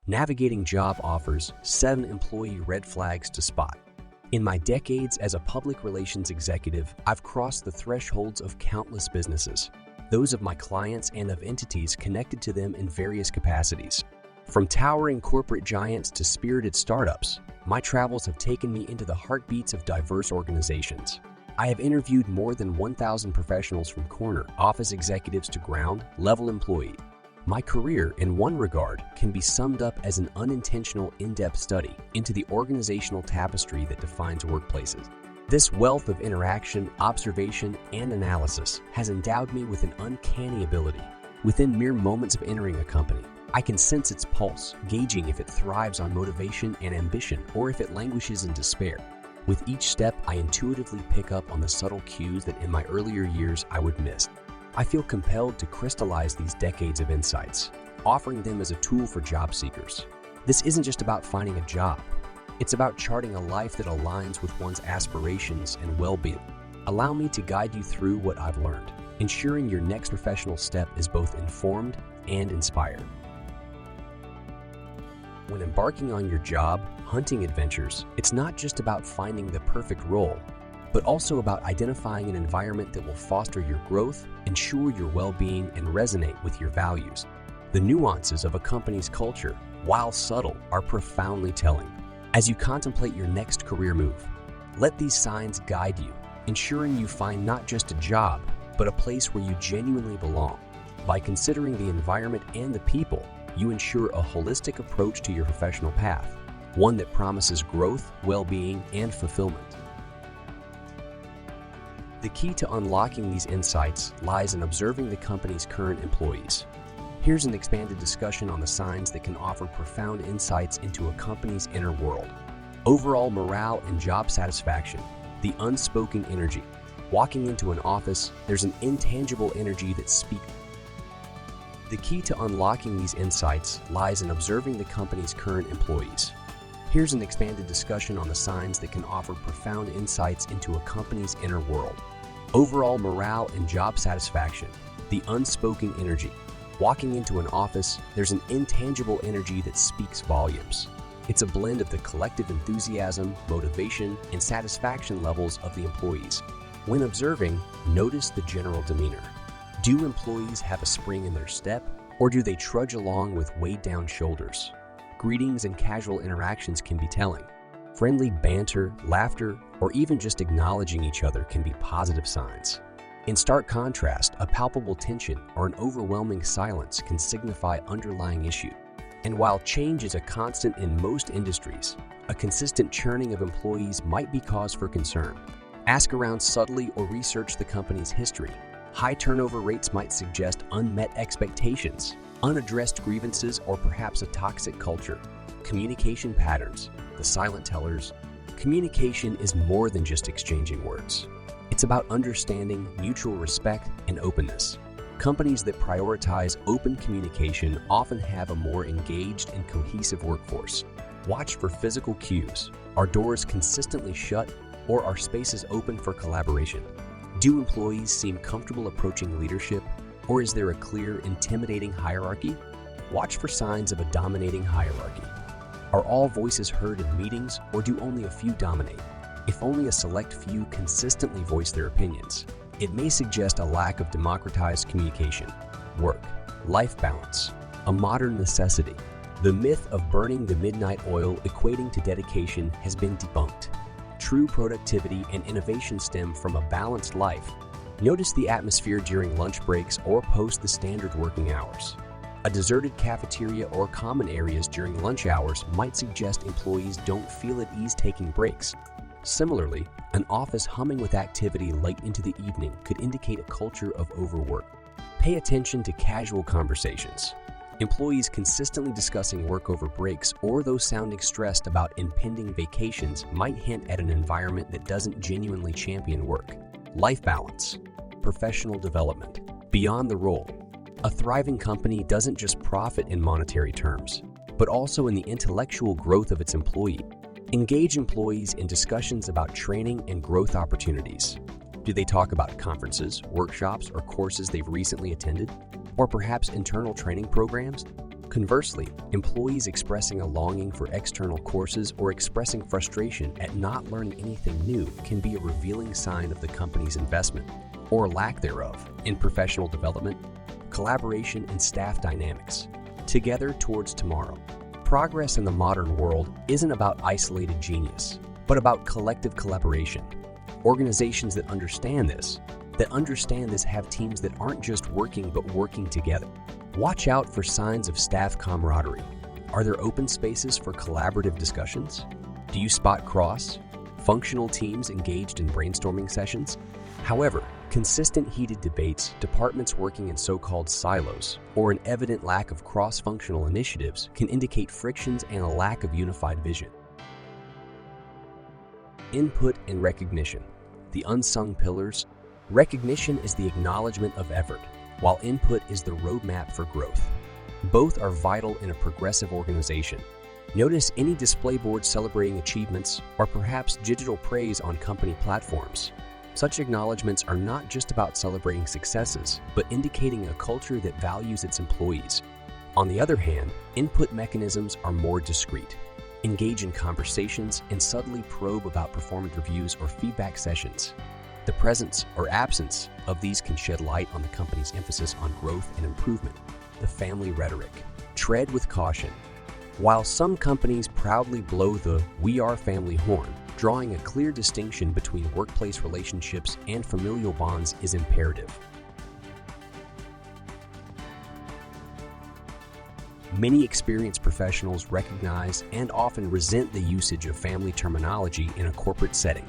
Navigating job offers, 7 employee red flags to spot. In my decades as a public relations executive, I've crossed the thresholds of countless businesses, those of my clients and of entities connected to them in various capacities. From towering corporate giants to spirited startups, my travels have taken me into the heartbeats of diverse organizations. I have interviewed more than 1,000 professionals from corner office executives to ground-level employee. My career, in one regard, can be summed up as an unintentional in-depth study into the organizational tapestry that defines workplaces. This wealth of interaction, observation, and analysis has endowed me with an uncanny ability. Within mere moments of entering a company, I can sense its pulse, gauging if it thrives on motivation and ambition or if it languishes in despair. With each step, I intuitively pick up on the subtle cues that in my earlier years I would miss. I feel compelled to crystallize these decades of insights, offering them as a tool for job seekers. This isn't just about finding a job. It's about charting a life that aligns with one's aspirations and well-being. Allow me to guide you through what I've learned, ensuring your next professional step is both informed and inspired. When embarking on your job hunting adventures, it's not just about finding the perfect role, but also about identifying an environment that will foster your growth, ensure your well-being, and resonate with your values. The nuances of a company's culture, while subtle, are profoundly telling. As you contemplate your next career move, let these signs guide you, ensuring you find not just a job, but a place where you genuinely belong. By considering the environment and the people, you ensure a holistic approach to your professional path, one that promises growth, well-being, and fulfillment. The key to unlocking these insights lies in observing the company's current employees. Here's an expanded discussion on the signs that can offer profound insights into a company's inner world. Overall morale and job satisfaction, the unspoken energy. Walking into an office, there's an intangible energy that speaks. The key to unlocking these insights lies in observing the company's current employees. Here's an expanded discussion on the signs that can offer profound insights into a company's inner world. Overall morale and job satisfaction, the unspoken energy. Walking into an office, there's an intangible energy that speaks volumes. It's a blend of the collective enthusiasm, motivation, and satisfaction levels of the employees. When observing, notice the general demeanor. Do employees have a spring in their step, or do they trudge along with weighed-down shoulders? Greetings and casual interactions can be telling. Friendly banter, laughter, or even just acknowledging each other can be positive signs. In stark contrast, a palpable tension or an overwhelming silence can signify underlying issue. And while change is a constant in most industries, a consistent churning of employees might be cause for concern. Ask around subtly or research the company's history. High turnover rates might suggest unmet expectations, unaddressed grievances, or perhaps a toxic culture. Communication patterns, the silent tellers. Communication is more than just exchanging words. It's about understanding, mutual respect, and openness. Companies that prioritize open communication often have a more engaged and cohesive workforce. Watch for physical cues. Are doors consistently shut, or are spaces open for collaboration? Do employees seem comfortable approaching leadership, or is there a clear, intimidating hierarchy? Watch for signs of a dominating hierarchy. Are all voices heard in meetings, or do only a few dominate? If only a select few consistently voice their opinions, it may suggest a lack of democratized communication. Work-life balance, a modern necessity. The myth of burning the midnight oil equating to dedication has been debunked. True productivity and innovation stem from a balanced life. Notice the atmosphere during lunch breaks or post the standard working hours. A deserted cafeteria or common areas during lunch hours might suggest employees don't feel at ease taking breaks. Similarly, an office humming with activity late into the evening could indicate a culture of overwork. Pay attention to casual conversations. Employees consistently discussing work over breaks or those sounding stressed about impending vacations might hint at an environment that doesn't genuinely champion work. Life balance, professional development, beyond the role. A thriving company doesn't just profit in monetary terms, but also in the intellectual growth of its employee. Engage employees in discussions about training and growth opportunities. Do they talk about conferences, workshops, or courses they've recently attended? Or perhaps internal training programs? Conversely, employees expressing a longing for external courses or expressing frustration at not learning anything new can be a revealing sign of the company's investment, or lack thereof, in professional development, collaboration, and staff dynamics. Together towards tomorrow. Progress in the modern world isn't about isolated genius, but about collective collaboration. Organizations that understand this have teams that aren't just working but working together. Watch out for signs of staff camaraderie. Are there open spaces for collaborative discussions? Do you spot cross-functional teams engaged in brainstorming sessions? However, consistent heated debates, departments working in so-called silos, or an evident lack of cross-functional initiatives can indicate frictions and a lack of unified vision. Input and recognition. The unsung pillars. Recognition is the acknowledgement of effort, while input is the roadmap for growth. Both are vital in a progressive organization. Notice any display board celebrating achievements or perhaps digital praise on company platforms. Such acknowledgments are not just about celebrating successes, but indicating a culture that values its employees. On the other hand, input mechanisms are more discreet. Engage in conversations and subtly probe about performance reviews or feedback sessions. The presence or absence of these can shed light on the company's emphasis on growth and improvement. The family rhetoric. Tread with caution. While some companies proudly blow the "we are family" horn, drawing a clear distinction between workplace relationships and familial bonds is imperative. Many experienced professionals recognize and often resent the usage of family terminology in a corporate setting.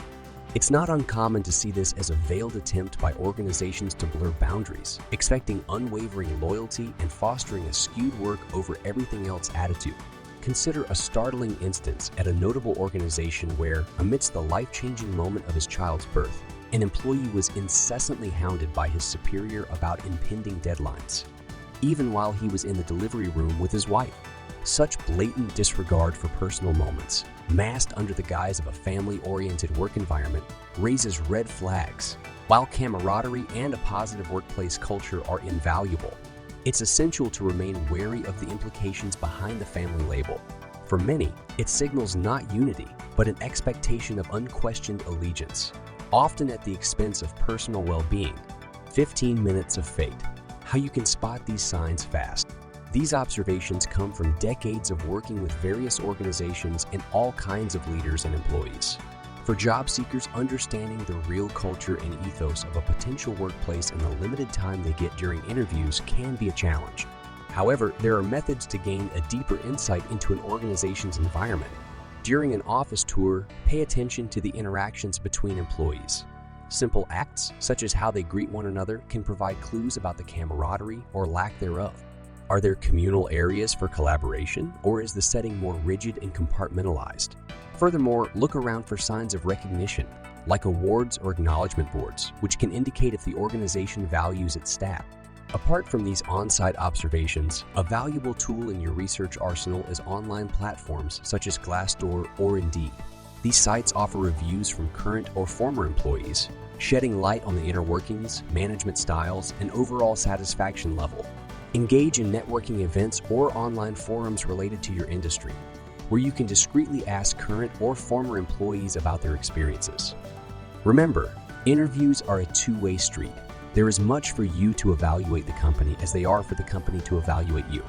It's not uncommon to see this as a veiled attempt by organizations to blur boundaries, expecting unwavering loyalty and fostering a skewed work over everything else attitude. Consider a startling instance at a notable organization where, amidst the life-changing moment of his child's birth, an employee was incessantly hounded by his superior about impending deadlines, even while he was in the delivery room with his wife. Such blatant disregard for personal moments, masked under the guise of a family-oriented work environment, raises red flags. While camaraderie and a positive workplace culture are invaluable, it's essential to remain wary of the implications behind the family label. For many, it signals not unity, but an expectation of unquestioned allegiance, often at the expense of personal well-being. 15 minutes of fate. How you can spot these signs fast. These observations come from decades of working with various organizations and all kinds of leaders and employees. For job seekers, understanding the real culture and ethos of a potential workplace in the limited time they get during interviews can be a challenge. However, there are methods to gain a deeper insight into an organization's environment. During an office tour, pay attention to the interactions between employees. Simple acts, such as how they greet one another, can provide clues about the camaraderie or lack thereof. Are there communal areas for collaboration, or is the setting more rigid and compartmentalized? Furthermore, look around for signs of recognition, like awards or acknowledgement boards, which can indicate if the organization values its staff. Apart from these on-site observations, a valuable tool in your research arsenal is online platforms such as Glassdoor or Indeed. These sites offer reviews from current or former employees, shedding light on the inner workings, management styles, and overall satisfaction level. Engage in networking events or online forums related to your industry, where you can discreetly ask current or former employees about their experiences. Remember, interviews are a two-way street. There is much for you to evaluate the company as they are for the company to evaluate you.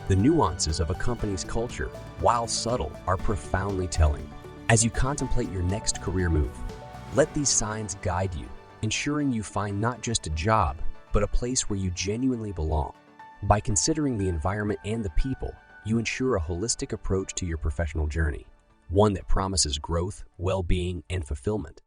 The nuances of a company's culture, while subtle, are profoundly telling. As you contemplate your next career move, let these signs guide you, ensuring you find not just a job, but a place where you genuinely belong. By considering the environment and the people, you ensure a holistic approach to your professional journey, one that promises growth, well-being, and fulfillment.